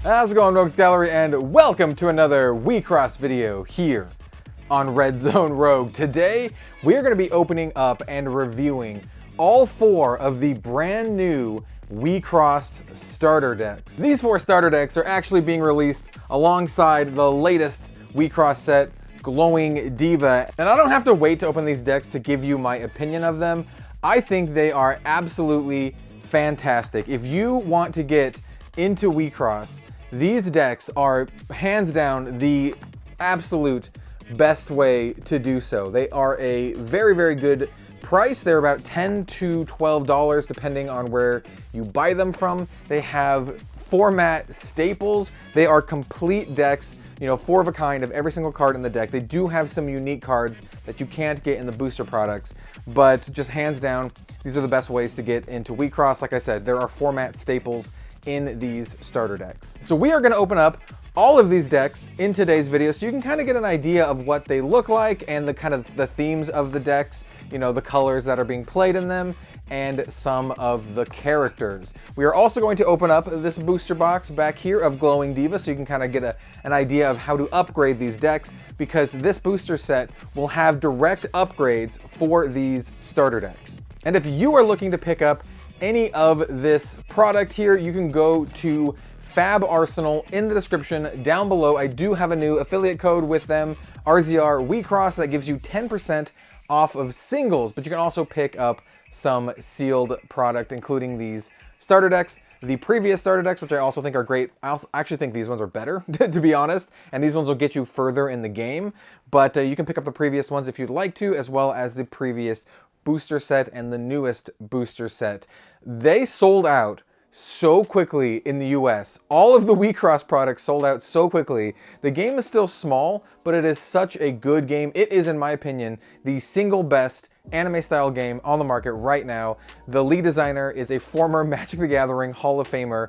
How's it going, Rogues Gallery, and welcome to another Wixoss video here on Red Zone Rogue. Today, we are going to be opening up and reviewing all 4 of the brand new Wixoss starter decks. These 4 starter decks are actually being released alongside the latest Wixoss set, Glowing Diva, and I don't have to wait to open these decks to give you my opinion of them. I think they are absolutely fantastic. If you want to get into Wixoss, these decks are hands down the absolute best way to do so. They are a very, very good price. They're about $10 to $12 depending on where you buy them from. They have format staples. They are complete decks, you know, 4 of a kind of every single card in the deck. They do have some unique cards that you can't get in the booster products, but just hands down, these are the best ways to get into Wixoss. Like I said, there are format staples in these starter decks. So we are going to open up all of these decks in today's video so you can kind of get an idea of what they look like and the kind of the themes of the decks, you know, the colors that are being played in them, and some of the characters. We are also going to open up this booster box back here of Glowing Diva so you can kind of get an idea of how to upgrade these decks, because this booster set will have direct upgrades for these starter decks. And if you are looking to pick up any of this product here, you can go to FAB Arsenal in the description down below. I do have a new affiliate code with them, RZR Wixoss, that gives you 10% off of singles, but you can also pick up some sealed product, including these starter decks, the previous starter decks, which I also think are great. I actually think these ones are better, to be honest, and these ones will get you further in the game, but you can pick up the previous ones if you'd like to, as well as the previous booster set and the newest booster set. They sold out so quickly in the US. All of the Wixoss products sold out so quickly. The game is still small, but it is such a good game. It is, in my opinion, the single best anime style game on the market right now. The lead designer is a former Magic the Gathering Hall of Famer.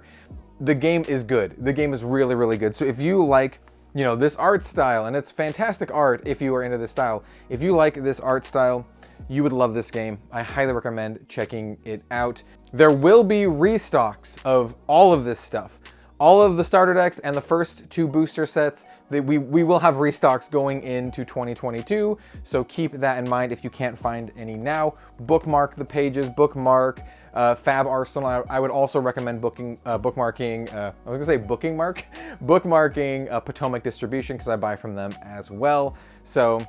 The game is good. The game is really, really good. So if you like, you know, this art style, and it's fantastic art if you are into this style. If you like this art style, you would love this game. I highly recommend checking it out. There will be restocks of all of this stuff. All of the starter decks and the first 2 booster sets, we will have restocks going into 2022, so keep that in mind if you can't find any now. Bookmark the pages, bookmark FAB Arsenal. I would also recommend bookmarking Potomac Distribution, because I buy from them as well. So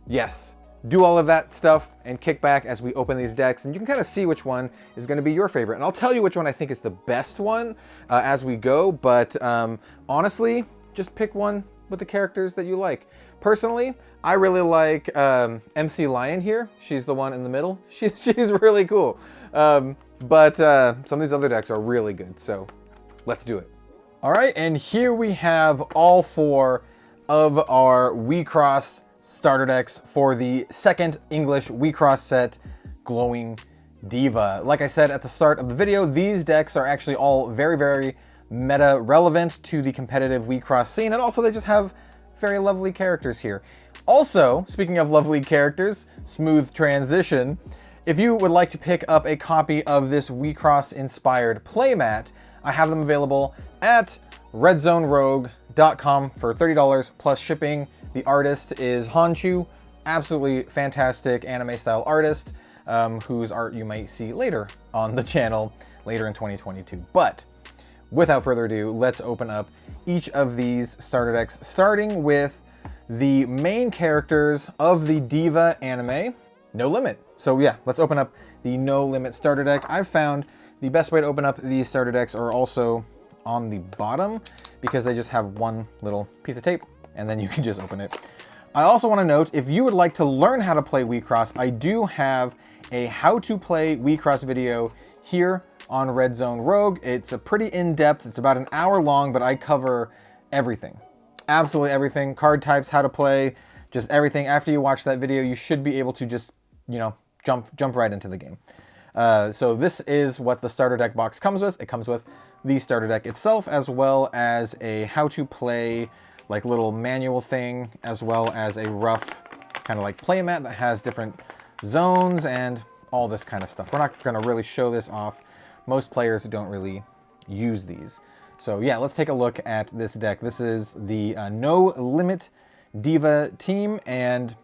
yes, do all of that stuff and kick back as we open these decks, and you can kind of see which one is going to be your favorite. And I'll tell you which one I think is the best one as we go, but honestly, just pick one with the characters that you like. Personally, I really like MC Lion here. She's the one in the middle. She's really cool. But some of these other decks are really good, so let's do it. All right, and here we have all 4 of our Wixoss starter decks for the second English Wixoss set, Glowing Diva. Like I said at the start of the video, these decks are actually all very, very meta relevant to the competitive Wixoss scene, and also they just have very lovely characters here. Also, speaking of lovely characters, smooth transition, if you would like to pick up a copy of this Wixoss inspired playmat, I have them available at redzonerogue.com for $30 plus shipping. The artist is Honshu, absolutely fantastic anime style artist, whose art you might see later on the channel, later in 2022. But without further ado, let's open up each of these starter decks, starting with the main characters of the Diva anime, No Limit. So yeah, let's open up the No Limit starter deck. I've found the best way to open up these starter decks are also on the bottom, because they just have one little piece of tape, and then you can just open it. I also want to note, if you would like to learn how to play Wixoss, I do have a how to play Wixoss video here on Red Zone Rogue. It's a pretty in-depth, it's about an hour long, but I cover everything. Absolutely everything. Card types, how to play, just everything. After you watch that video, you should be able to just, you know, jump right into the game. So this is what the starter deck box comes with. It comes with the starter deck itself, as well as a how to play like little manual thing, as well as a rough kind of like playmat that has different zones and all this kind of stuff. We're not going to really show this off. Most players don't really use these. So yeah, let's take a look at this deck. This is the No Limit Diva team, and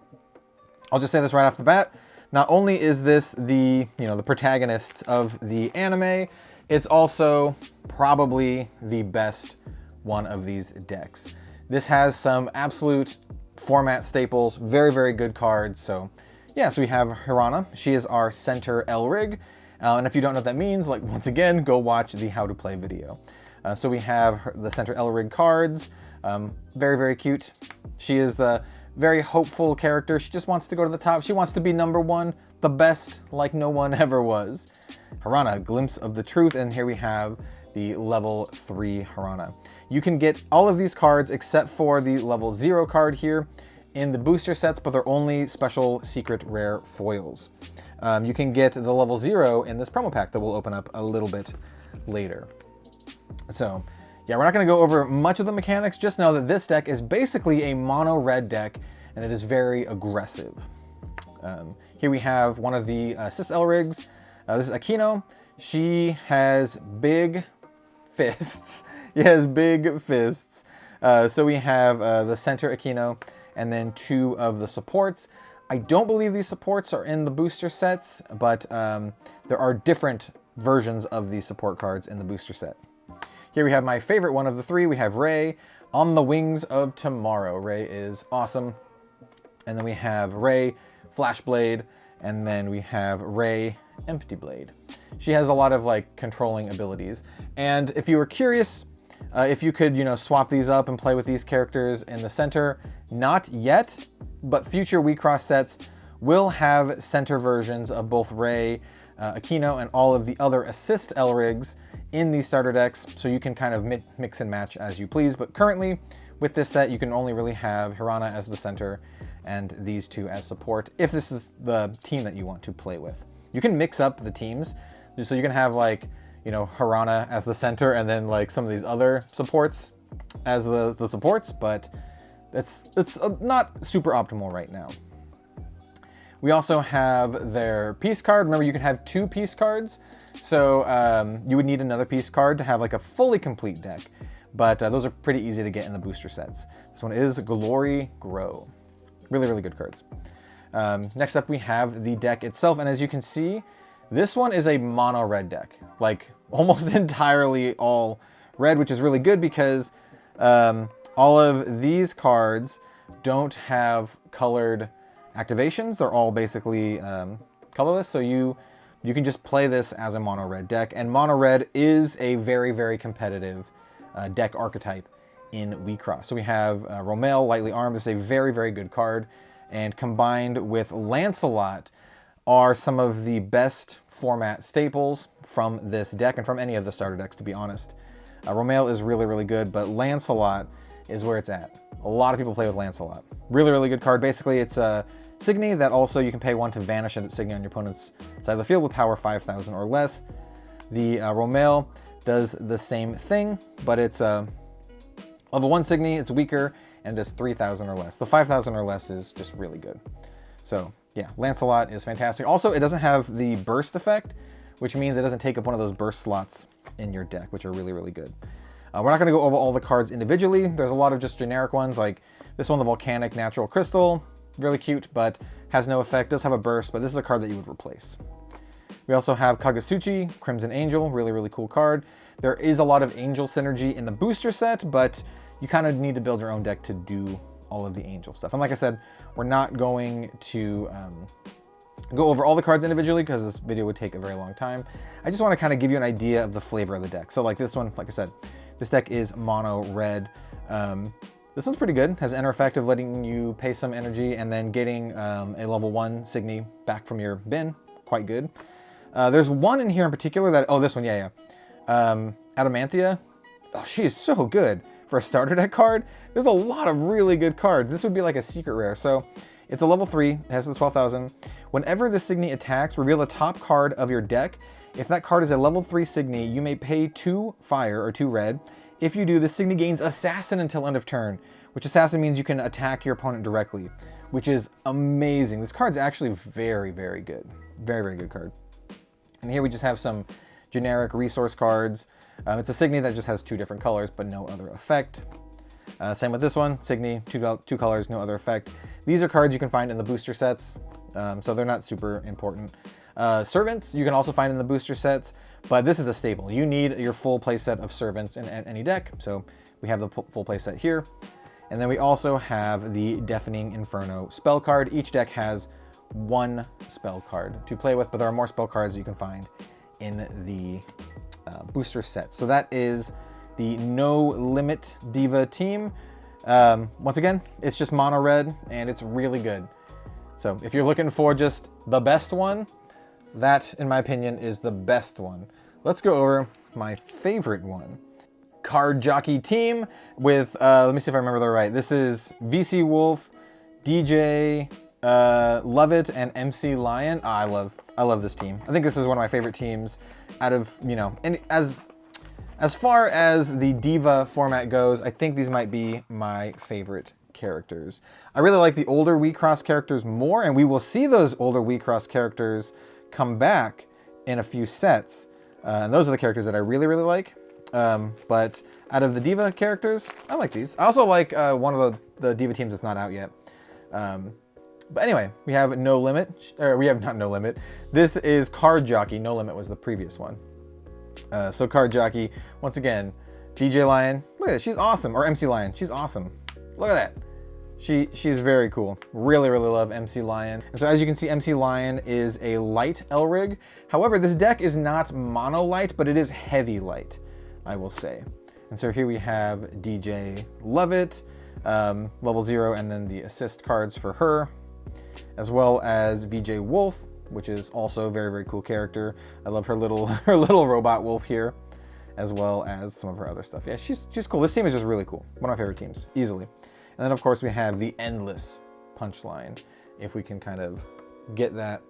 I'll just say this right off the bat. Not only is this the, the protagonists of the anime, it's also probably the best one of these decks. This has some absolute format staples, very, very good cards. So yeah, so we have Hirana. She is our center Elrig. And if you don't know what that means, like once again, go watch the How to Play video. So we have the center Elrig cards. Very, very cute. She is the very hopeful character. She just wants to go to the top. She wants to be number one, the best, like no one ever was. Hirana, Glimpse of the Truth, and here we have the level 3 Hirana. You can get all of these cards except for the level 0 card here in the booster sets, but they're only special secret rare foils. You can get the level 0 in this promo pack that we'll open up a little bit later. So yeah, we're not going to go over much of the mechanics. Just know that this deck is basically a mono red deck, and it is very aggressive. Here we have one of the Sis Elrigs. This is Aquino. She has big fists. She has big fists. So we have the center Aquino and then 2 of the supports. I don't believe these supports are in the booster sets, but there are different versions of these support cards in the booster set. Here we have my favorite one of the 3. We have Rey, On the Wings of Tomorrow. Rey is awesome. And then we have Rey, Flashblade, and then we have Rey, Empty Blade. She has a lot of like controlling abilities. And if you were curious, if you could, swap these up and play with these characters in the center, not yet, but future Wixoss sets will have center versions of both Rey, Aquino, and all of the other assist Elrigs in these starter decks, so you can kind of mix and match as you please. But currently, with this set, you can only really have Hirana as the center and these 2 as support, if this is the team that you want to play with. You can mix up the teams, so you can have like, Hirana as the center and then like some of these other supports as the supports, but it's not super optimal right now. We also have their piece card. Remember, you can have 2 piece cards, so you would need another piece card to have like a fully complete deck, but those are pretty easy to get in the booster sets. This one is Glory Grow. Really, really good cards. Next up, we have the deck itself, and as you can see, this one is a mono red deck, like almost entirely all red, which is really good because all of these cards don't have colored activations. They're all basically colorless, so you can just play this as a mono red deck, and mono red is a very, very competitive deck archetype in Wixoss. So we have Romail, Lightly Armed. This is a very, very good card, and combined with Lancelot are some of the best format staples from this deck and from any of the starter decks, to be honest. Romail is really, really good, but Lancelot is where it's at. A lot of people play with Lancelot. Really, really good card. Basically, it's a Signy that also you can pay 1 to vanish at Signy on your opponent's side of the field with power 5,000 or less. The Romail does the same thing, but it's a level 1 Signy, it's weaker, and does 3,000 or less. The 5,000 or less is just really good. So yeah, Lancelot is fantastic. Also, it doesn't have the burst effect, which means it doesn't take up one of those burst slots in your deck, which are really, really good. We're not going to go over all the cards individually. There's a lot of just generic ones, like this one, the Volcanic Natural Crystal. Really cute, but has no effect. Does have a burst, but this is a card that you would replace. We also have Kagasuchi, Crimson Angel. Really, really cool card. There is a lot of Angel synergy in the booster set, but you kind of need to build your own deck to do all of the Angel stuff. And like I said, we're not going to go over all the cards individually because this video would take a very long time. I just want to kind of give you an idea of the flavor of the deck. So like this one, like I said, this deck is mono red. This one's pretty good. Has an enter effect of letting you pay some energy and then getting a level 1 Signy back from your bin. Quite good. There's one in here in particular that, oh, this one, yeah. Adamantia. Oh, she's so good. For a starter deck card, there's a lot of really good cards. This would be like a secret rare. So it's a level 3, it has the 12,000. Whenever the Signy attacks, reveal the top card of your deck. If that card is a level 3 Signy, you may pay 2 fire or 2 red. If you do, the Signy gains Assassin until end of turn, which Assassin means you can attack your opponent directly, which is amazing. This card's actually very, very good. Very, very good card. And here we just have some generic resource cards. It's a Signy that just has 2 different colors, but no other effect. Same with this one, Signy, 2 colors, no other effect. These are cards you can find in the booster sets, so they're not super important. Servants, you can also find in the booster sets, but this is a staple. You need your full playset of Servants in any deck, so we have the full playset here. And then we also have the Deafening Inferno spell card. Each deck has 1 spell card to play with, but there are more spell cards you can find in the booster set. So that is the No Limit Diva team. Once again, it's just mono red and it's really good. So if you're looking for just the best one, that, in my opinion, is the best one. Let's go over my favorite one. Card Jockey team with, let me see if I remember that right. This is VC Wolf, DJ, Lovett, and MC Lion. I love this team. I think this is one of my favorite teams out of, you know, and as far as the Diva format goes, I think these might be my favorite characters. I really like the older Wixoss characters more, and we will see those older Wixoss characters come back in a few sets. And those are the characters that I really, really like. But out of the Diva characters, I like these. I also like one of the Diva teams that's not out yet. But anyway, we have No Limit, or we have not No Limit. This is Card Jockey. No Limit was the previous one. So Card Jockey, once again, DJ Lion, look at that, she's awesome. Or MC Lion, she's awesome. Look at that. She's very cool. Really, really love MC Lion. And so as you can see, MC Lion is a light Elrig. However, this deck is not mono light, but it is heavy light, I will say. And so here we have DJ Lovett, level 0, and then the assist cards for her, as well as VJ Wolf, which is also a very, very cool character. I love her little robot wolf here, as well as some of her other stuff. Yeah, she's cool. This team is just really cool. One of my favorite teams, easily. And then of course we have the Endless Punchline, if we can kind of get that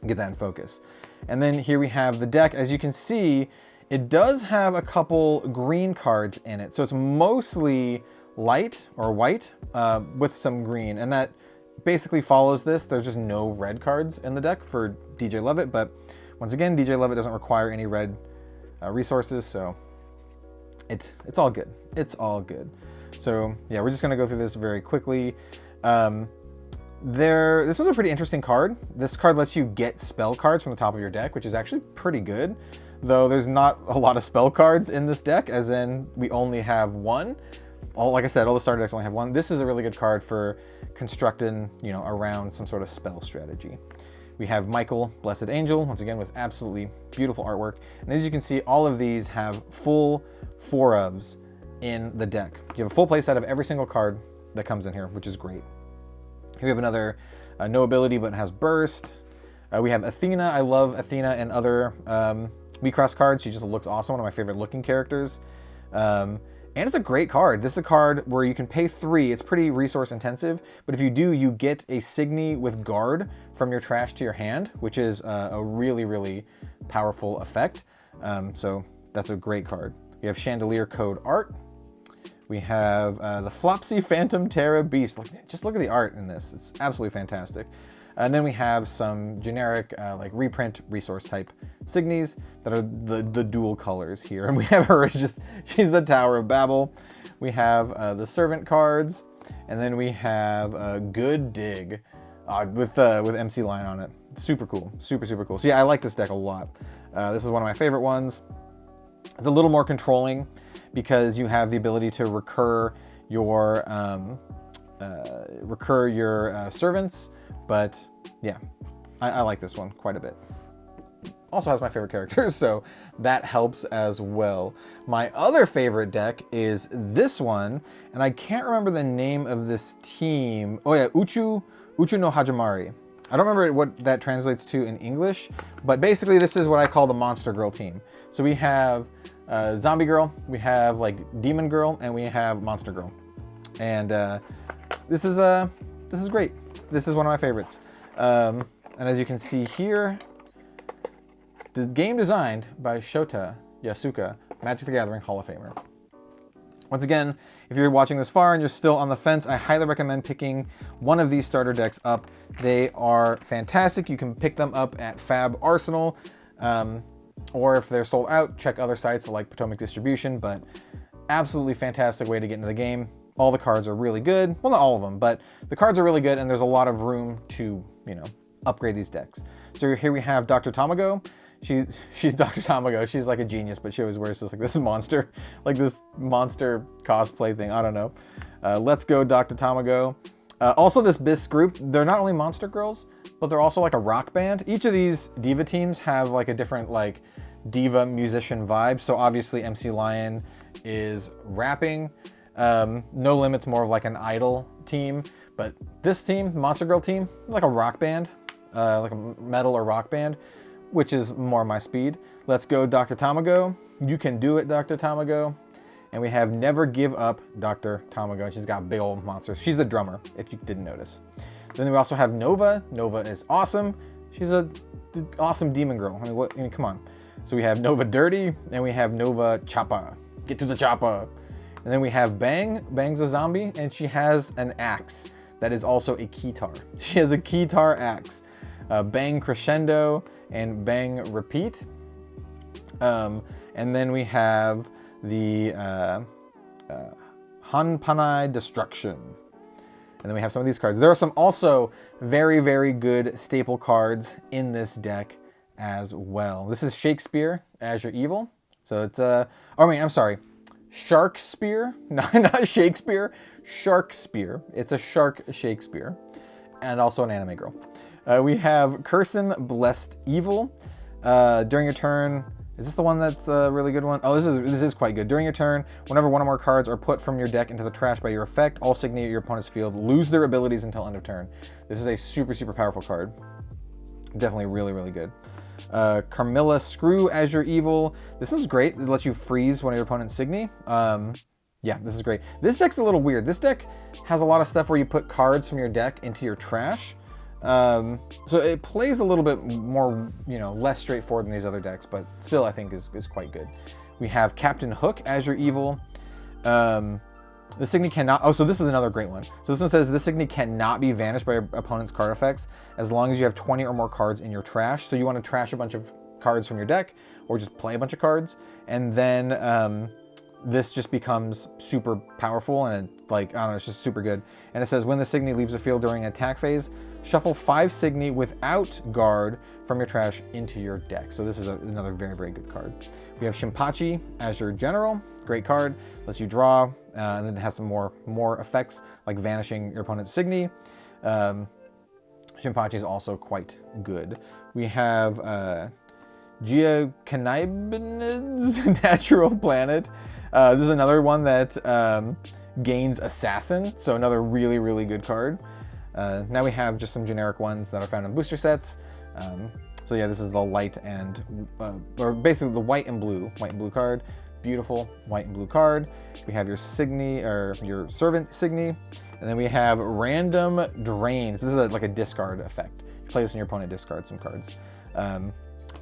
in focus. And then here we have the deck. As you can see, it does have a couple green cards in it. So it's mostly light or white with some green, and that basically follows this. There's just no red cards in the deck for DJ Lovett, but once again, DJ Lovett doesn't require any red resources, so it's all good. It's all good. So yeah, we're just gonna go through this very quickly. This was a pretty interesting card. This card lets you get spell cards from the top of your deck, which is actually pretty good, though there's not a lot of spell cards in this deck, as in we only have 1. Like I said, all the starter decks only have 1. This is a really good card for constructing, you know, around some sort of spell strategy. We have Michael, Blessed Angel, once again with absolutely beautiful artwork. And as you can see, all of these have full 4-ofs in the deck. You have a full play set of every single card that comes in here, which is great. Here we have another no ability, but it has burst. We have Athena. I love Athena and other Wixoss cards. She just looks awesome. One of my favorite looking characters. And it's a great card. This is a card where you can pay 3. It's pretty resource intensive, but if you do, you get a Signy with guard from your trash to your hand, which is a really, really powerful effect. So that's a great card. We have Chandelier Code art. We have the Flopsy Phantom Terra Beast. Just look at the art in this. It's absolutely fantastic. And then we have some generic like reprint resource type Signys that are the dual colors here. And we have her, she's the Tower of Babel. We have the Servant cards. And then we have Good Dig with MC Lion on it. Super cool, super, super cool. So yeah, I like this deck a lot. This is one of my favorite ones. It's a little more controlling because you have the ability to recur your servants, but yeah, I like this one quite a bit. Also has my favorite characters, so that helps as well. My other favorite deck is this one, and I can't remember the name of this team. Oh yeah, Uchu no Hajimari. I don't remember what that translates to in English, but basically this is what I call the Monster Girl team. So we have Zombie Girl, we have like Demon Girl, and we have Monster Girl. And this is great. This is one of my favorites. And as you can see here, the game designed by Shota Yasuka, Magic the Gathering Hall of Famer. Once again, if you're watching this far and you're still on the fence, I highly recommend picking one of these starter decks up. They are fantastic. You can pick them up at FAB Arsenal, or if they're sold out, check other sites like Potomac Distribution, but absolutely fantastic way to get into the game. All the cards are really good. Well, not all of them, but the cards are really good, and there's a lot of room to, you know, upgrade these decks. So here we have Dr. Tamago. She's Dr. Tamago. She's like a genius, but she always wears this monster, like this monster cosplay thing. I don't know. Let's go, Dr. Tamago. Also, this BIS group, they're not only monster girls, but they're also like a rock band. Each of these diva teams have like a different like diva musician vibe. So obviously MC Lion is rapping. No Limit's more of like an idol team, but this team, Monster Girl team, like a rock band, like a metal or rock band, which is more my speed. Let's go, Dr. Tamago. You can do it, Dr. Tamago. And we have Never Give Up, Dr. Tamago. She's got big old monsters. She's the drummer, if you didn't notice. Then we also have Nova. Nova is awesome. She's a awesome demon girl. I mean, come on. So we have Nova Dirty, and we have Nova Choppa. Get to the choppa. And then we have Bang. Bang's a zombie, and she has an axe that is also a keytar. She has a keytar axe. Bang Crescendo and Bang Repeat. And then we have the Hanpanai Destruction. And then we have some of these cards. There are some also very, very good staple cards in this deck as well. This is Shakespeare as your evil. So it's I'm sorry. Shark Spear, not Shakespeare, Shark Spear. It's a shark Shakespeare, and also an anime girl. We have Curson Blessed Evil. During your turn, is this the one that's a really good one? Oh, this is quite good. During your turn, whenever one or more cards are put from your deck into the trash by your effect, all Signy at your opponent's field lose their abilities until end of turn. This is a super, super powerful card. Definitely really, really good. Carmilla Screw as your evil. This is great. It lets you freeze one of your opponent's Signy. Yeah, this is great. This deck's a little weird. This deck has a lot of stuff where you put cards from your deck into your trash. So it plays a little bit more, you know, less straightforward than these other decks, but still I think is quite good. We have Captain Hook as your evil. The Signy cannot, oh, so this is another great one. So this one says, the Signy cannot be vanished by your opponent's card effects as long as you have 20 or more cards in your trash. So you want to trash a bunch of cards from your deck or just play a bunch of cards. And then this just becomes super powerful and it, like, I don't know, it's just super good. And it says, when the Signy leaves the field during an attack phase, shuffle 5 Signy without guard from your trash into your deck. So this is another very, very good card. We have Shimpachi as your general. Great card, lets you draw, and then it has some more effects like vanishing your opponent's Signy. Shimpachi is also quite good. We have Geocanibinid's Natural Planet. This is another one that gains Assassin, so another really, really good card. Now we have just some generic ones that are found in booster sets. So yeah, this is the light and, or basically the white and blue card. Beautiful white and blue card. We have your Signy, or your Servant Signy, and then we have Random Drain. So this is like a discard effect. You play this and your opponent discards some cards. I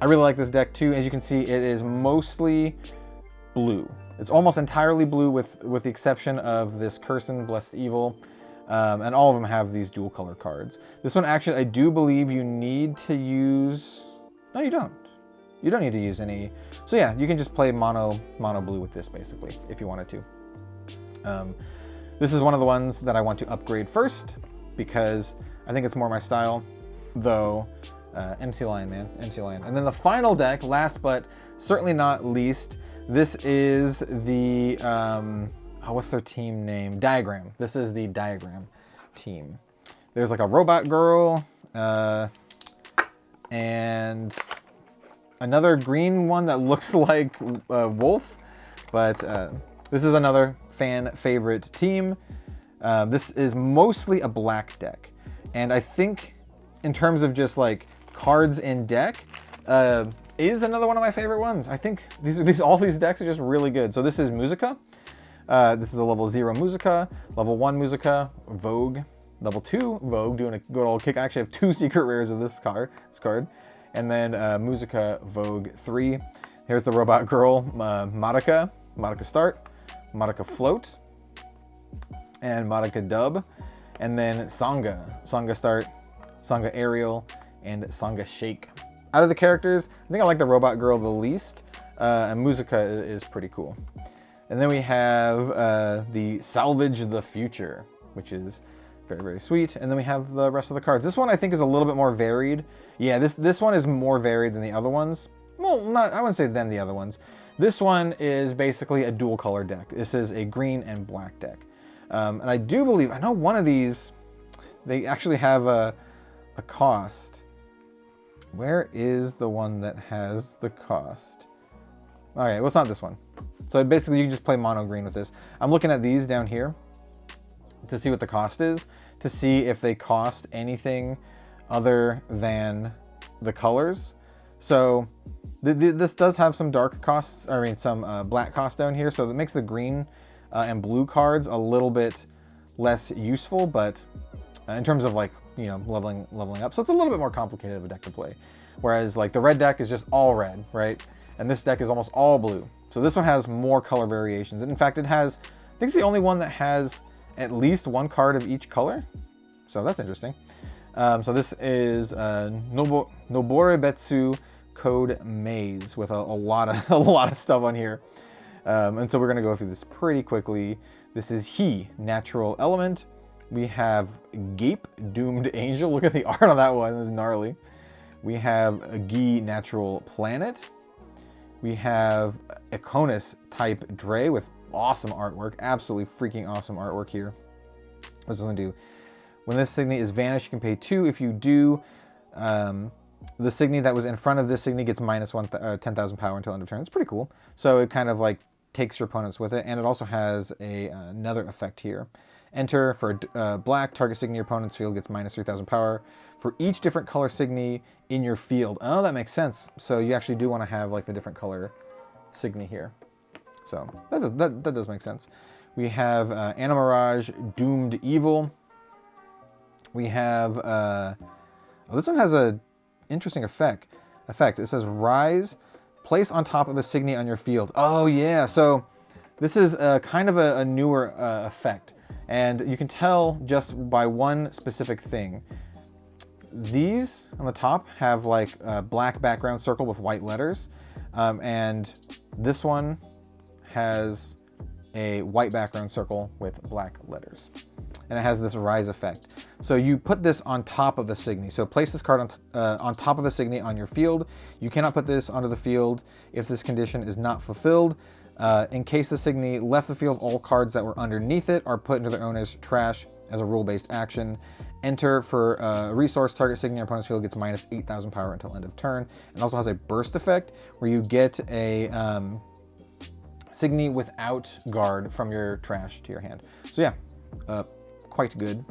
really like this deck too. As you can see, it is mostly blue. It's almost entirely blue with the exception of this Curson Blessed Evil. And all of them have these dual color cards. This one actually, I do believe you need to use, no you don't. You don't need to use any. So yeah, you can just play mono blue with this basically, if you wanted to. This is one of the ones that I want to upgrade first because I think it's more my style, though. MC Lion, man, MC Lion. And then the final deck, last but certainly not least, this is the, what's their team name? Diagram. This is the Diagram team. There's like a robot girl, and another green one that looks like Wolf, but this is another fan favorite team. This is mostly a black deck, and I think in terms of just like cards in deck, is another one of my favorite ones. I think all these decks are just really good. So this is Musica. This is the level 0 Musica, level 1 Musica, Vogue, level 2 Vogue, doing a good old kick. I actually have 2 secret rares of this card. And then Musica Vogue 3. Here's the robot girl, Madoka Start, Madoka Float, and Madoka Dub. And then Sangha Start, Sangha Aerial, and Sangha Shake. Out of the characters, I think I like the robot girl the least, and Musica is pretty cool. And then we have the Salvage the Future, which is very, very sweet. And then we have the rest of the cards. This one I think is a little bit more varied. Yeah, this one is more varied than the other ones. Well, I wouldn't say than the other ones. This one is basically a dual color deck. This is a green and black deck. And I do believe, I know one of these, they actually have a cost. Where is the one that has the cost? All right, well, it's not this one. So basically you can just play mono green with this. I'm looking at these down here to see what the cost is, to see if they cost anything other than the colors. So this does have some dark costs, I mean some black costs down here. So that makes the green and blue cards a little bit less useful, but in terms of like, you know, leveling up. So it's a little bit more complicated of a deck to play. Whereas like the red deck is just all red, right? And this deck is almost all blue. So this one has more color variations. And in fact, it has, I think it's the only one that has at least one card of each color. So that's interesting. So this is Nobore Betsu Code Maze with a lot of stuff on here. And so we're gonna go through this pretty quickly. This is He, Natural Element. We have Gape, Doomed Angel. Look at the art on that one, it's gnarly. We have Gi, Natural Planet. We have Econis type Dre with awesome artwork, absolutely freaking awesome artwork here. What's this gonna do? When this Signy is vanished, you can pay 2. If you do, the Signy that was in front of this Signy gets minus 10,000 power until end of turn. It's pretty cool. So it kind of like takes your opponents with it, and it also has another effect here. Enter for black, target Signy your opponent's field gets minus 3,000 power for each different color Signy in your field. Oh, that makes sense. So you actually do want to have like the different color Signy here. So that does make sense. We have Animirage, Doomed Evil. We have, oh, this one has a interesting effect. It says Rise, place on top of a Signy on your field. Oh yeah, so this is kind of a newer effect. And you can tell just by one specific thing. These on the top have like a black background circle with white letters. And this one has a white background circle with black letters. And it has this Rise effect. So you put this on top of a Signy. So place this card on top of a Signy on your field. You cannot put this onto the field if this condition is not fulfilled. In case the Signy left the field, all cards that were underneath it are put into their owner's trash as a rule-based action. Enter for a resource, target Signy in your opponent's field gets minus 8,000 power until end of turn. It also has a burst effect where you get a Signy without guard from your trash to your hand. So yeah, quite good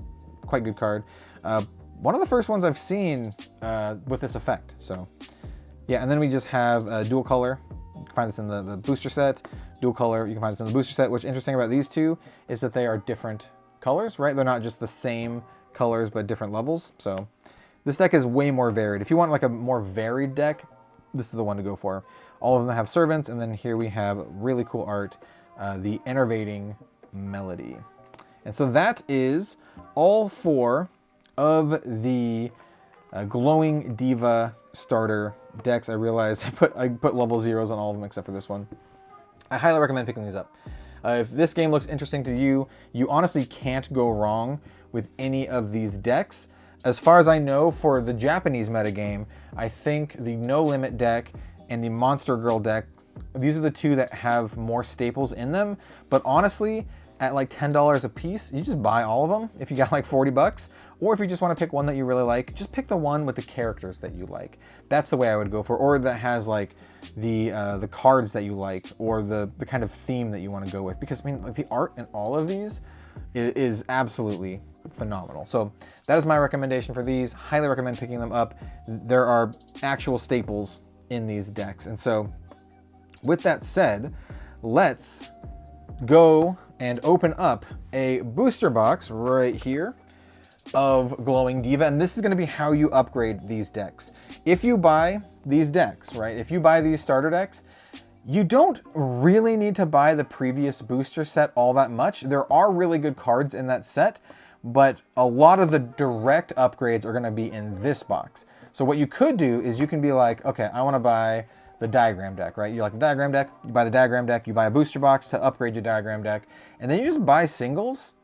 card. One of the first ones I've seen with this effect. So yeah, and then we just have dual color. You can find this in the booster set. Dual color, you can find this in the booster set. What's interesting about these two is that they are different colors, right? They're not just the same colors, but different levels. So this deck is way more varied. If you want like a more varied deck, this is the one to go for. All of them have servants, and then here we have really cool art, the Enervating Melody. And so that is all 4 of the Glowing Diva starter decks. I realized I put level 0s on all of them except for this one. I highly recommend picking these up. If this game looks interesting to you, you honestly can't go wrong with any of these decks. As far as I know, for the Japanese metagame, I think the No Limit deck and the Monster Girl deck, these are the two that have more staples in them. But honestly, at like $10 a piece, you just buy all of them if you got like 40 bucks. Or if you just want to pick one that you really like, just pick the one with the characters that you like. That's the way I would go for, or that has like the cards that you like, or the kind of theme that you want to go with. Because I mean, like the art in all of these is absolutely phenomenal. So that is my recommendation for these. Highly recommend picking them up. There are actual staples in these decks. And so with that said, let's go and open up a booster box right here of Glowing Diva, and this is going to be how you upgrade these decks. If you buy these decks, right, if you buy these starter decks, you don't really need to buy the previous booster set all that much. There are really good cards in that set, but a lot of the direct upgrades are going to be in this box. So what you could do is you can be like, okay, I want to buy the diagram deck, right? You like the diagram deck, you buy the diagram deck, you buy a booster box to upgrade your diagram deck, and then you just buy singles,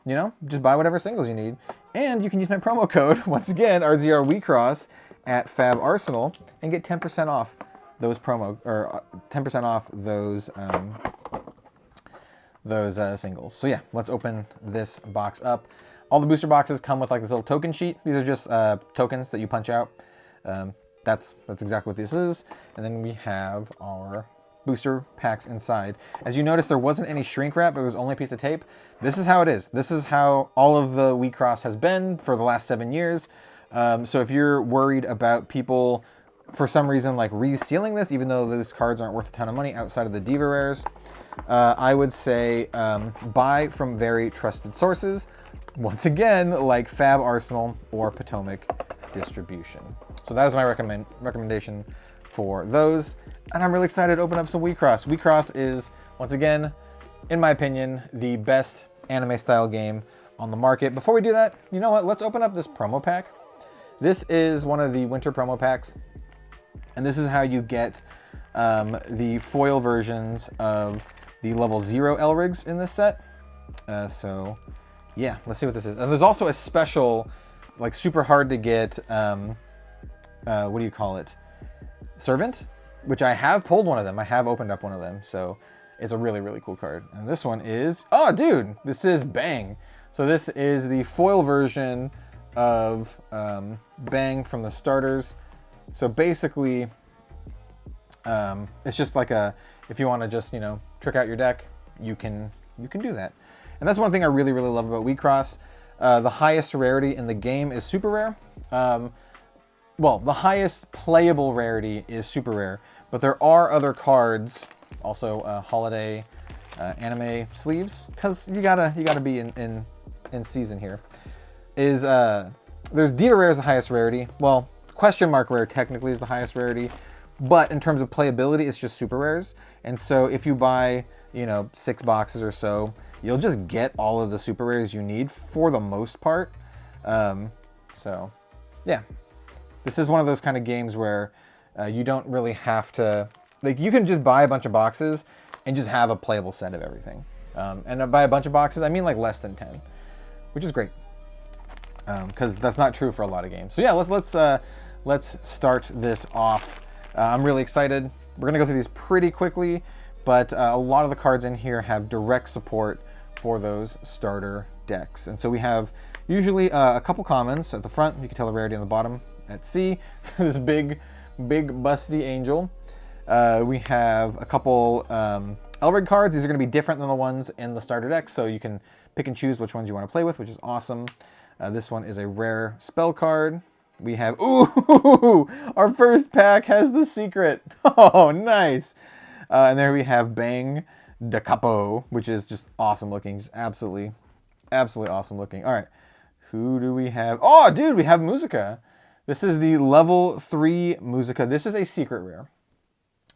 you know, just buy whatever singles you need. And you can use my promo code, once again, RZR WeCross at FAB Arsenal, and get 10% off those 10% off those singles. So yeah, let's open this box up. All the booster boxes come with like this little token sheet. These are just tokens that you punch out. That's exactly what this is. And then we have our booster packs inside. As you notice, there wasn't any shrink wrap, but there was only a piece of tape. This is how it is. This is how all of the WeCross has been for the last 7 years. So if you're worried about people, for some reason, like resealing this, even though those cards aren't worth a ton of money outside of the Diva rares, I would say buy from very trusted sources. Once again, like FAB Arsenal or Potomac Distribution. So that is my recommendation for those. And I'm really excited to open up some WeCross. WeCross is, once again, in my opinion, the best anime style game on the market. Before we do that, you know what? Let's open up this promo pack. This is one of the winter promo packs. And this is how you get the foil versions of the level 0 Elrigs in this set. So yeah, let's see what this is. And there's also a special, like super hard to get, what do you call it? Servant, which I have pulled one of them. I have opened up one of them. So it's a really, really cool card. And this one is, oh dude, this is Bang. So this is the foil version of Bang from the starters. So basically, it's just like if you want to just, you know, trick out your deck, you can do that. And that's one thing I really, really love about WeCross. The highest rarity in the game is super rare. Well, the highest playable rarity is super rare, but there are other cards, also holiday anime sleeves, because you gotta be in season here. There's Diva rare is the highest rarity. Well, question mark rare technically is the highest rarity, but in terms of playability, it's just super rares. And so if you buy, you know, 6 boxes or so, you'll just get all of the super rares you need for the most part. So yeah, this is one of those kind of games where you don't really have to, like, you can just buy a bunch of boxes and just have a playable set of everything. And by a bunch of boxes, I mean like less than 10, which is great. Because that's not true for a lot of games. So yeah, let's start this off. I'm really excited. We're gonna go through these pretty quickly, but a lot of the cards in here have direct support for those starter decks. And so we have usually a couple commons at the front. You can tell the rarity on the bottom at C. This big busty angel. We have a couple Elrig cards. These are gonna be different than the ones in the starter deck, so you can pick and choose which ones you wanna play with, which is awesome. This one is a rare spell card. We have, ooh, our first pack has the secret. Oh, nice. And there we have Bang Da Capo, which is just awesome looking. Just absolutely awesome looking. All right, who do we have? Oh, dude, we have Musica. This is the level 3 Musica. This is a secret rare.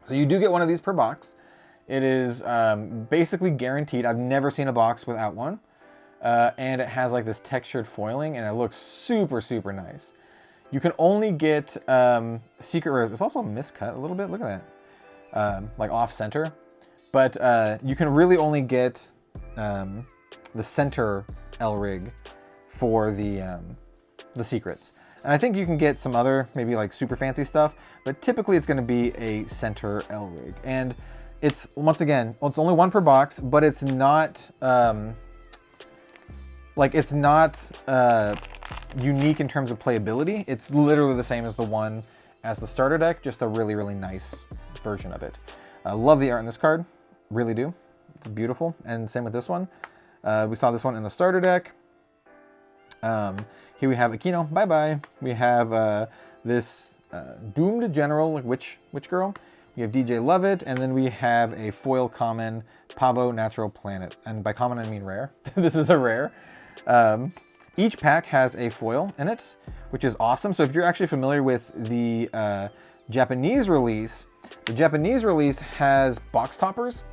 So you do get one of these per box. It is basically guaranteed. I've never seen a box without one. And it has like this textured foiling, and it looks super, super nice. You can only get secret rares. It's also miscut a little bit. Look at that. Like off center. But you can really only get the center Elrig for the secrets. And I think you can get some other, maybe like super fancy stuff, but typically it's going to be a center Elrig. And it's, once again, well, it's only one per box, but it's not, it's not unique in terms of playability. It's literally the same as the one as the starter deck, just a really, really nice version of it. I love the art in this card, really do. It's beautiful, and same with this one. We saw this one in the starter deck. Here we have Aquino, bye-bye. We have this Doomed General, like witch girl. We have DJ Lovett, and then we have a foil common, Pavo Natural Planet. And by common, I mean rare. This is a rare. Each pack has a foil in it, which is awesome. So if you're actually familiar with the Japanese release, the Japanese release has box toppers.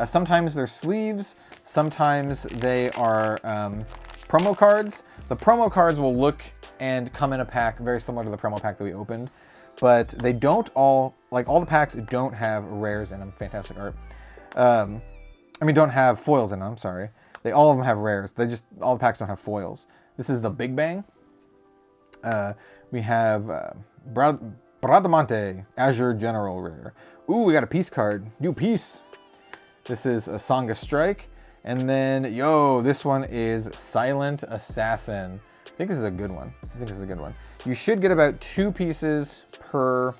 Sometimes they're sleeves, sometimes they are promo cards. The promo cards will look and come in a pack very similar to the promo pack that we opened. But they don't all, like all the packs don't have rares in them. Fantastic art. I mean, don't have foils in them, I'm sorry. All of them have rares. All the packs don't have foils. This is the Big Bang. We have Bradamante, Azure General rare. Ooh, we got a peace card. New peace. This is a Sangha Strike. And then, this one is Silent Assassin. I think this is a good one. You should get about 2 pieces per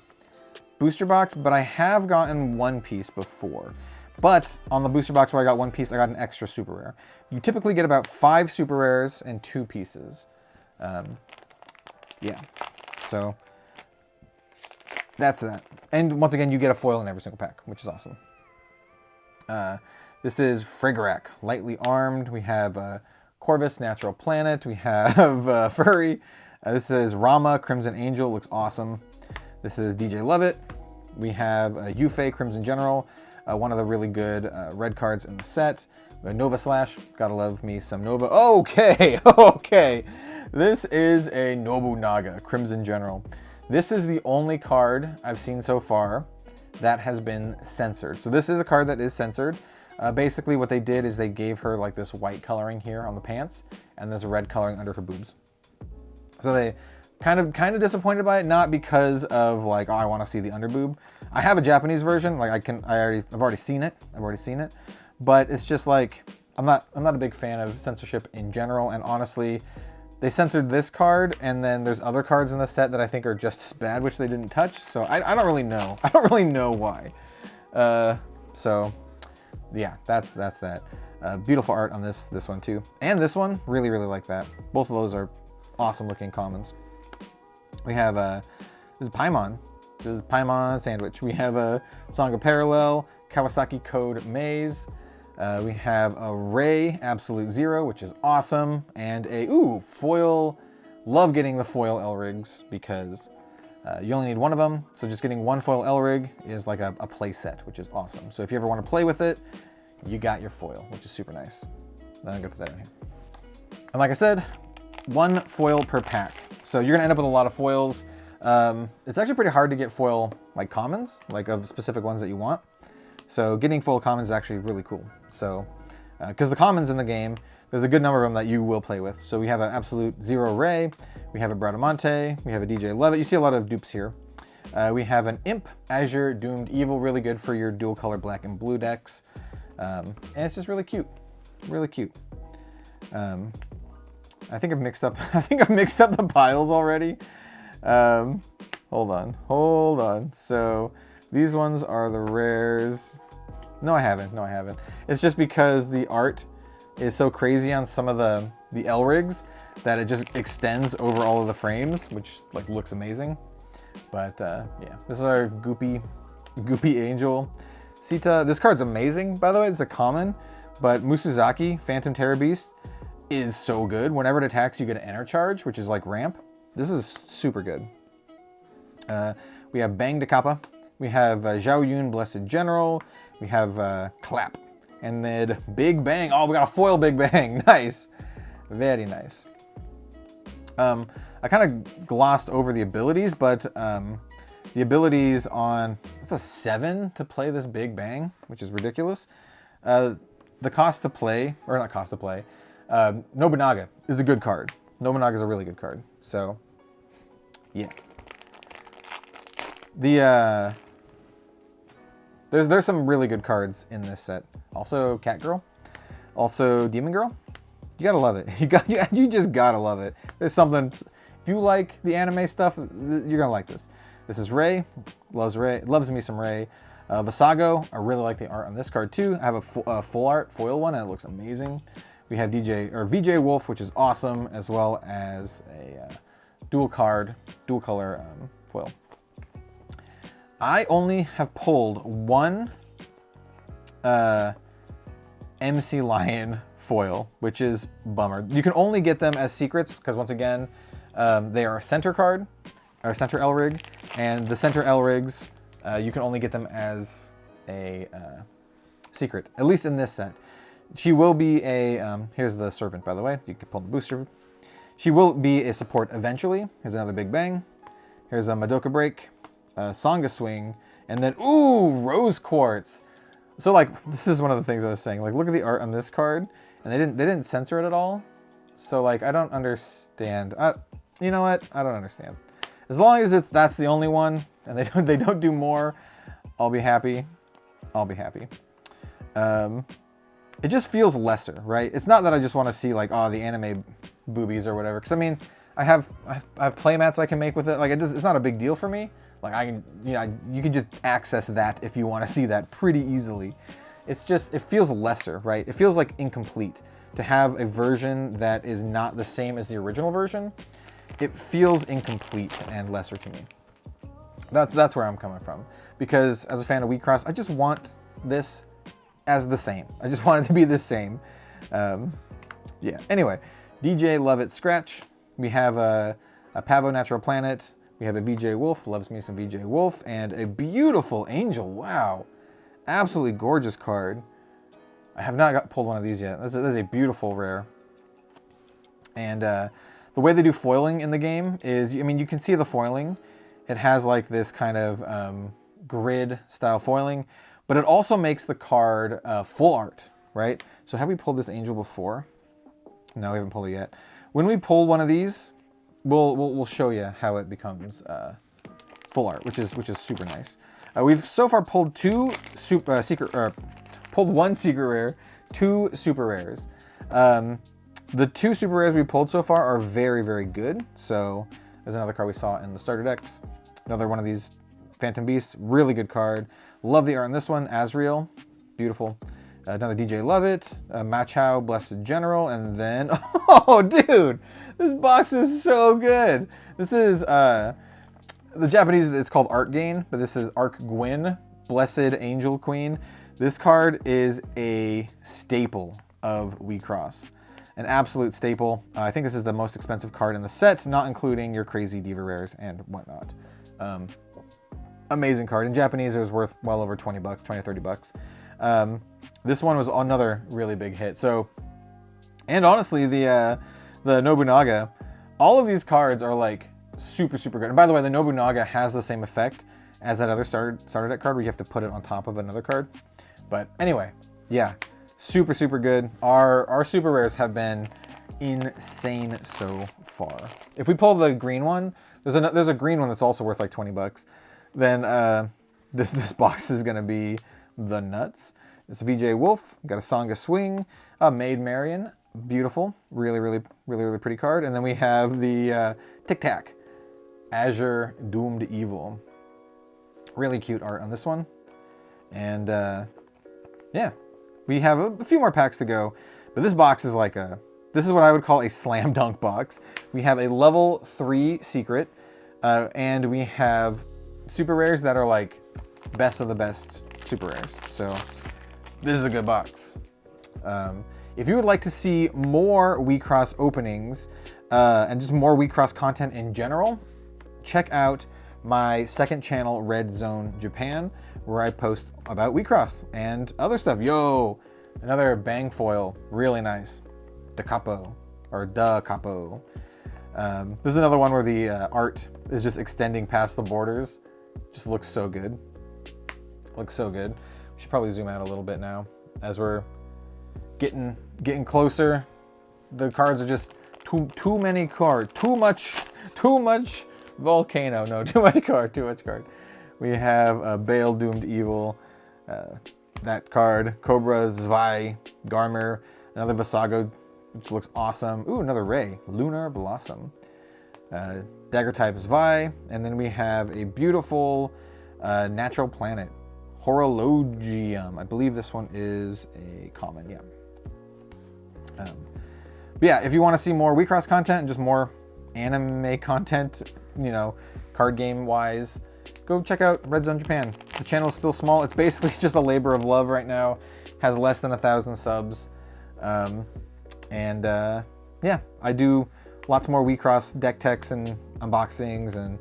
booster box, but I have gotten 1 piece before. But on the booster box where I got 1 piece, I got an extra super rare. You typically get about 5 super rares and 2 pieces. Yeah, so that's that. And once again, you get a foil in every single pack, which is awesome. This is Frigrak, Lightly Armed. We have Corvus, Natural Planet. We have Furry. This is Rama, Crimson Angel. Looks awesome. This is DJ Lovett. We have Yufei, Crimson General. One of the really good red cards in the set. Nova Slash. Gotta love me some Nova. Okay, okay. This is a Nobunaga, Crimson General. This is the only card I've seen so far that has been censored. So this is a card that is censored. Basically what they did is they gave her like this white coloring here on the pants and this red coloring under her boobs. So they kind of disappointed by it, not because of like, oh, I want to see the underboob. I have a Japanese version, like I've already seen it. But it's just like I'm not a big fan of censorship in general, and honestly, they censored this card, and then there's other cards in the set that I think are just as bad, which they didn't touch. So I don't really know. I don't really know why. So yeah, that's that. Beautiful art on this one too, and this one really like that. Both of those are awesome looking commons. We have this is Paimon. This is Paimon Sandwich. We have a Song of Parallel, Kawasaki Code Maze. We have a Ray Absolute Zero, which is awesome, and a foil. Love getting the foil Elrigs because you only need 1 of them. So just getting 1 foil Elrig is like a play set, which is awesome. So if you ever want to play with it, you got your foil, which is super nice. Then I'm gonna put that in here. And like I said, 1 foil per pack. So you're gonna end up with a lot of foils. It's actually pretty hard to get foil like commons, like of specific ones that you want. So getting foil commons is actually really cool. So, because the commons in the game, there's a good number of them that you will play with. So we have an Absolute Zero Ray, we have a Bradamante, we have a DJ Levitt. You see a lot of dupes here. We have an Imp, Azure, Doomed Evil, really good for your dual color black and blue decks. And it's just really cute, really cute. I think I've mixed up the piles already. Hold on. So these ones are the rares. No, I haven't. It's just because the art is so crazy on some of the Elrigs that it just extends over all of the frames, which like looks amazing. But yeah, this is our Goopy Angel. Sita, this card's amazing, by the way. It's a common, but Musuzaki, Phantom Terror Beast, is so good. Whenever it attacks, you get an Enter Charge, which is like ramp. This is super good. We have Bang de Kappa. We have Zhao Yun, Blessed General. We have Clap. And then Big Bang. Oh, we got a foil Big Bang. Nice. Very nice. I kind of glossed over the abilities, but the abilities on, it's a 7 to play this Big Bang, which is ridiculous. The cost to play, or not cost to play, Nobunaga is a good card. Nobunaga is a really good card. So, yeah. There's some really good cards in this set. Also Cat Girl, also Demon Girl. You gotta love it. You just gotta love it. There's something. If you like the anime stuff, you're gonna like this. This is Ray. Loves me some Ray. Visago. I really like the art on this card too. I have a full art foil one, and it looks amazing. We have VJ Wolf, which is awesome, as well as a dual color foil. I only have pulled 1 MC Lion foil, which is bummer. You can only get them as secrets because once again, they are a center card, or center Elrig, and the center Elrigs, you can only get them as a secret, at least in this set. She will be a, here's the servant, by the way. You can pull the booster. She will be a support eventually. Here's another Big Bang. Here's a Madoka Break, Songa Swing, and then, ooh, Rose Quartz. So like, this is one of the things I was saying. Like, look at the art on this card, and they didn't censor it at all. So like, I don't understand. You know what? I don't understand. As long as that's the only one, and they don't do more, I'll be happy. I'll be happy. It just feels lesser, right? It's not that I just want to see like, oh, the anime boobies or whatever. Because I mean, I have playmats I can make with it. Like it's not a big deal for me. Like I can, you can just access that if you want to see that pretty easily. It's just, it feels lesser, right? It feels like incomplete to have a version that is not the same as the original version. It feels incomplete and lesser to me. That's where I'm coming from. Because as a fan of Wecross, I just want this as the same. I just want it to be the same. Yeah. Anyway, DJ Love It Scratch. We have a Pavo Natural Planet. We have a VJ Wolf. Loves me some VJ Wolf. And a beautiful Angel. Wow. Absolutely gorgeous card. I have not pulled one of these yet. That's a beautiful rare. And the way they do foiling in the game is, I mean, you can see the foiling. It has like this kind of grid style foiling, but it also makes the card full art, right? So have we pulled this Angel before? No, we haven't pulled it yet. When we pull one of these, we'll show you how it becomes full art, which is super nice. We've so far pulled pulled one secret rare, 2 super rares. The 2 super rares we pulled so far are very, very good. So there's another card we saw in the starter decks. Another one of these Phantom Beasts, really good card. Love the art on this one. Azrael, beautiful. Another DJ Love It, Machao, Blessed General, and then, oh dude, this box is so good. This is, the Japanese, it's called Art Gain, but this is Arc Gwyn, Blessed Angel Queen. This card is a staple of Wecross. An absolute staple. I think this is the most expensive card in the set, not including your crazy Diva rares and whatnot. Amazing card. In Japanese, it was worth well over 20 bucks, 20 to 30 bucks. This one was another really big hit. So, and honestly, the Nobunaga, all of these cards are like super, super good. And by the way, the Nobunaga has the same effect as that other starter deck card where you have to put it on top of another card. But anyway, yeah, super, super good. Our super rares have been insane so far. If we pull the green one, there's a green one that's also worth like 20 bucks. Then this box is gonna be the nuts. It's a VJ Wolf, got a Songa Swing, a Maid Marian, beautiful, really, really, really, really pretty card. And then we have the Tic Tac, Azure Doomed Evil. Really cute art on this one. And yeah, we have a few more packs to go, but this box is like this is what I would call a slam dunk box. We have a level 3 secret, and we have super rares that are like best of the best super rares. So this is a good box. If you would like to see more Wecross openings and just more Wecross content in general, check out my second channel, Red Zone Japan, where I post about Wecross and other stuff. Yo, another bang foil, really nice. Da Capo, or Da Capo. This is another one where the art is just extending past the borders. Just looks so good. Looks so good. We should probably zoom out a little bit now as we're getting closer. The cards are just too many cards. Too much volcano. No, too much card. We have a Bale Doomed Evil, that card, Cobra Zwei, Garmer, another Visago, which looks awesome. Ooh, another Ray, Lunar Blossom, Dagger Type Zwei, and then we have a beautiful Natural Planet, Horologium. I believe this one is a common, yeah. But yeah, if you want to see more Wecross content and just more anime content, you know, card game wise, go check out Red Zone Japan. The channel is still small. It's basically just a labor of love right now. Has less than 1,000 subs. Yeah, I do lots more Wecross deck techs and unboxings and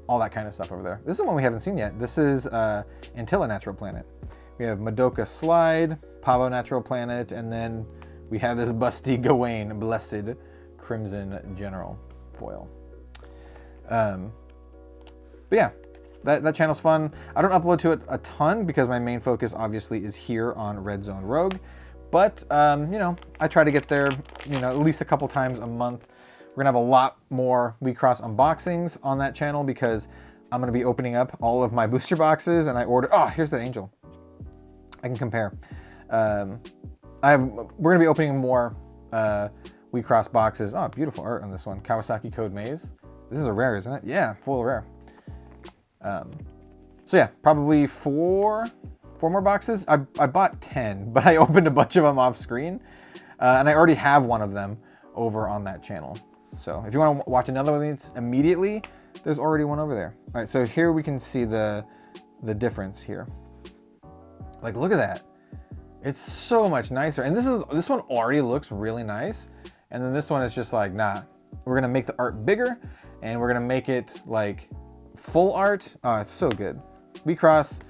all that kind of stuff over there. This is one we haven't seen yet. This is Antilla Natural Planet. We have Madoka Slide, Pavo Natural Planet, and then we have this Busty Gawain Blessed Crimson General foil. But yeah, that channel's fun. I don't upload to it a ton because my main focus obviously is here on Red Zone Rogue. But, you know, I try to get there, you know, at least a couple times a month. We're gonna have a lot more Wixoss unboxings on that channel because I'm gonna be opening up all of my booster boxes, and I ordered, oh, here's the Angel. I can compare. We're gonna be opening more Wixoss boxes. Oh, beautiful art on this one. Kawasaki Code Maze. This is a rare, isn't it? Yeah, full rare. So yeah, probably four more boxes. I bought 10, but I opened a bunch of them off screen. And I already have one of them over on that channel. So if you want to watch another one of these immediately, there's already one over there. All right, so here we can see the difference here. Like, look at that. It's so much nicer. And this one already looks really nice. And then this one is just like, nah, we're gonna make the art bigger and we're gonna make it like full art. Oh, it's so good. Wixoss,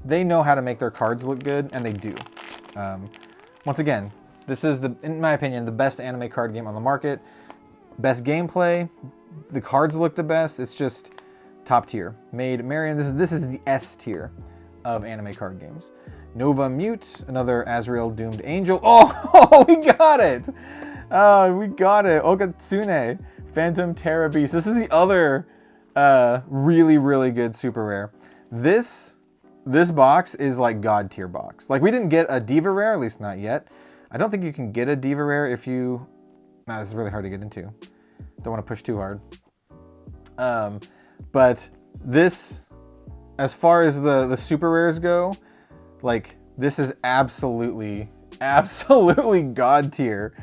they know how to make their cards look good, and they do. Once again, this is, in my opinion, the best anime card game on the market. Best gameplay, the cards look the best. It's just top tier. Made Marion, this is the S tier of anime card games. Nova Mute, another Azrael Doomed Angel. Oh, we got it! Oh, we got it. Okatsune, Phantom Terra Beast. This is the other really, really good super rare. This box is like god tier box. Like, we didn't get a Diva rare, at least not yet. I don't think you can get a Diva rare if you... Nah, this is really hard to get into. Don't want to push too hard. But this, as far as the super rares go, like, this is absolutely god tier.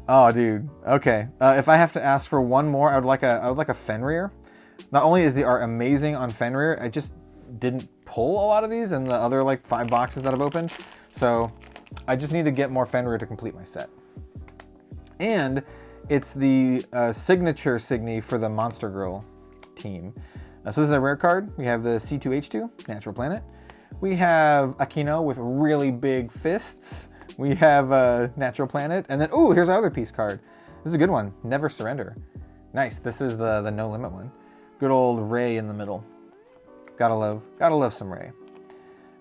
Oh, dude. Okay. If I have to ask for one more, I would like a Fenrir. Not only is the art amazing on Fenrir, I just didn't pull a lot of these in the other like 5 boxes that I've opened. So I just need to get more Fenrir to complete my set. And it's the signature Signy for the Monster Girl team. So this is a rare card. We have the C2H2, Natural Planet. We have Aquino with really big fists. We have Natural Planet. And then, ooh, here's our other piece card. This is a good one. Never Surrender. Nice. This is the No Limit one. Good old Rey in the middle. Gotta love some Rey.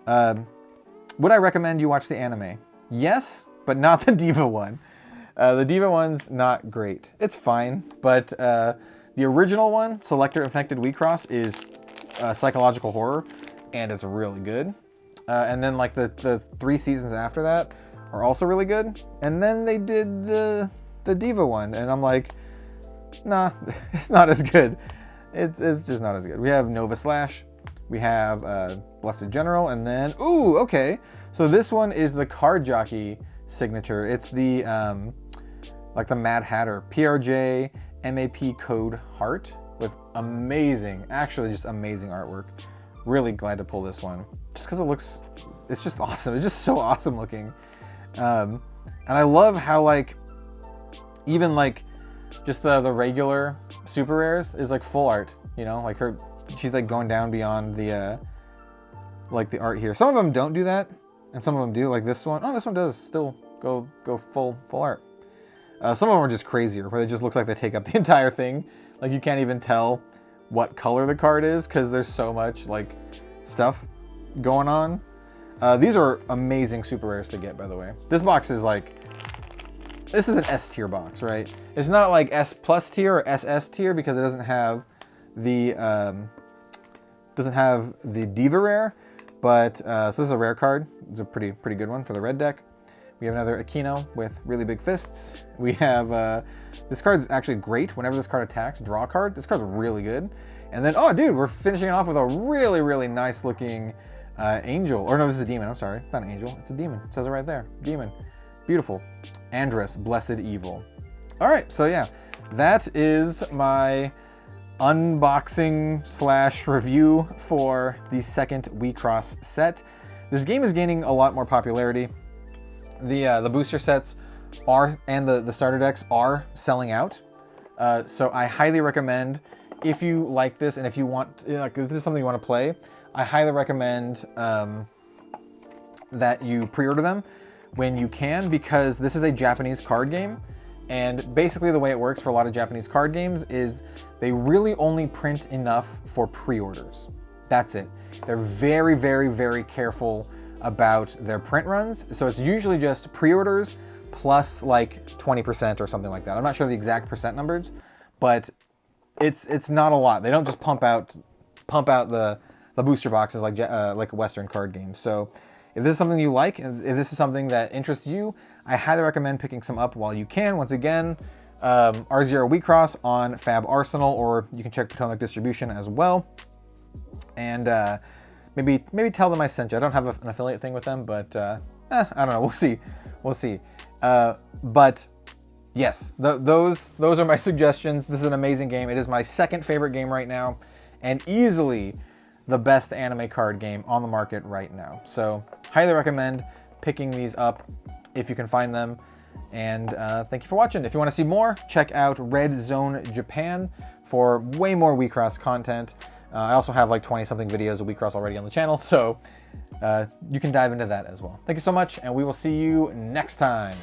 Would I recommend you watch the anime? Yes, but not the Diva one. The Diva one's not great. It's fine, but the original one, Selector Infected Wixoss, is psychological horror, and it's really good. And then like the 3 seasons after that are also really good. And then they did the Diva one, and I'm like, nah, it's not as good. It's just not as good. We have Nova Slash. We have Blessed General, and then, ooh, okay. So this one is the Card Jockey signature. It's the, like the Mad Hatter, PRJ MAP Code Heart with amazing, actually just amazing artwork. Really glad to pull this one. Just because it looks, it's just awesome. It's just so awesome looking. And I love how like, even like, just the regular super rares is like full art, you know, like she's like going down beyond the like the art here. Some of them don't do that, and some of them do, like this one. Oh, this one does still go full art. Some of them are just crazier, where it just looks like they take up the entire thing. Like you can't even tell what color the card is because there's so much like stuff going on. These are amazing super rares to get, by the way. This box is like, this is an S tier box, right? It's not like S plus tier or SS tier because it doesn't have the Diva rare, but so this is a rare card. It's a pretty good one for the red deck. We have another Aquino with really big fists. We have this card is actually great. Whenever this card attacks, draw a card. This card's really good. And then, oh, dude, we're finishing it off with a really nice looking angel. Or no, this is a demon. I'm sorry, not an angel. It's a demon. It says it right there. Demon. Beautiful. Andress, Blessed Evil. All right, so yeah, that is my unboxing / review for the second Wixoss set. This game is gaining a lot more popularity. The booster sets are, and the starter decks are selling out. So I highly recommend, if you like this and if you want, like, if this is something you want to play, I highly recommend that you pre-order them when you can, because this is a Japanese card game, And basically the way it works for a lot of Japanese card games is they really only print enough for pre-orders. That's it. They're very, very, very careful about their print runs. So it's usually just pre-orders plus like 20% or something like that. I'm not sure the exact percent numbers, but it's not a lot. They don't just pump out the booster boxes like Western card games. So if this is something you like, if this is something that interests you, I highly recommend picking some up while you can. Once again, R0 Wixoss on FAB Arsenal, or you can check Potomac Distribution as well. And maybe tell them I sent you. I don't have an affiliate thing with them, but I don't know. We'll see. We'll see. But yes, those are my suggestions. This is an amazing game. It is my second favorite game right now, and easily the best anime card game on the market right now. So highly recommend picking these up if you can find them. And thank you for watching. If you want to see more, check out Red Zone Japan for way more Wixoss content. I also have like 20-something videos of Wixoss already on the channel, so you can dive into that as well. Thank you so much, and we will see you next time.